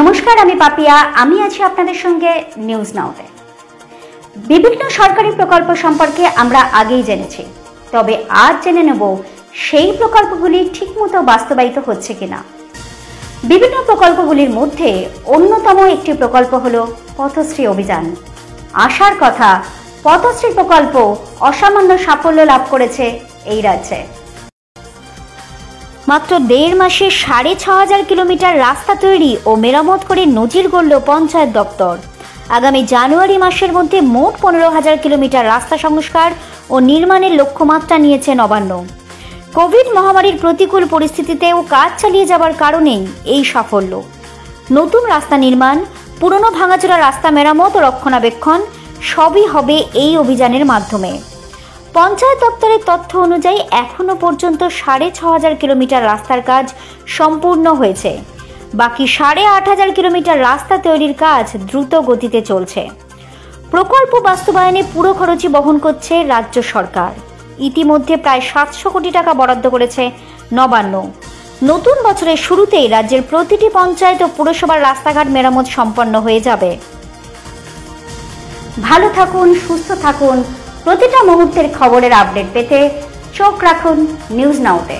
নমস্কার, আমি পাপিয়া। আমি আছি আপনাদের সঙ্গে নিউজ নাওতে। বিভিন্ন সরকারি প্রকল্প সম্পর্কে আমরা আগেই জেনেছি, তবে আজ জেনে নেব সেই প্রকল্পগুলি ঠিকমতো বাস্তবায়িত হচ্ছে কিনা। বিভিন্ন প্রকল্পগুলির মধ্যে অন্যতম একটি প্রকল্প হলো পথশ্রী অভিযান। আশার কথা, পথশ্রী প্রকল্প অসামান্য সাফল্য লাভ করেছে এই রাজ্যে। মাত্র 1.5 মাসে 6,500 কিলোমিটার রাস্তা তৈরি ও মেরামত করে নজির গড়ল পঞ্চায়েত দপ্তর। আগামী জানুয়ারি মাসের মধ্যে মোট 15,000 কিলোমিটার রাস্তা সংস্কার ও নির্মাণের লক্ষ্যমাত্রা নিয়েছে নবান্ন। কোভিড মহামারীর প্রতিকূল পরিস্থিতিতেও কাজ চালিয়ে যাওয়ার কারণেই এই সাফল্য। নতুন রাস্তা নির্মাণ, পুরনো ভাঙাচোরা রাস্তা মেরামত ও রক্ষণাবেক্ষণ সবই হবে এই অভিযানের মাধ্যমে। পঞ্চায়েত দপ্তরের তথ্য অনুযায়ী এখনো পর্যন্ত 6,500 কিলোমিটার রাস্তার কাজ সম্পূর্ণ হয়েছে। বাকি 8,500 কিলোমিটার রাস্তা তৈরির কাজ দ্রুত গতিতে চলছে। প্রকল্প বাস্তবায়নে পুরো খরচই বহন করছে রাজ্য সরকার। ইতিমধ্যে প্রায় 700 কোটি টাকা বরাদ্দ করেছে নবান্ন। নতুন বছরের শুরুতেই রাজ্যের প্রতিটি পঞ্চায়েত ও পুরসভার রাস্তাঘাট মেরামত সম্পন্ন হয়ে যাবে। ভালো থাকুন, সুস্থ থাকুন। প্রতিটা মুহূর্তের খবরের আপডেট পেতে চোখ রাখুন নিউজ নাওতে।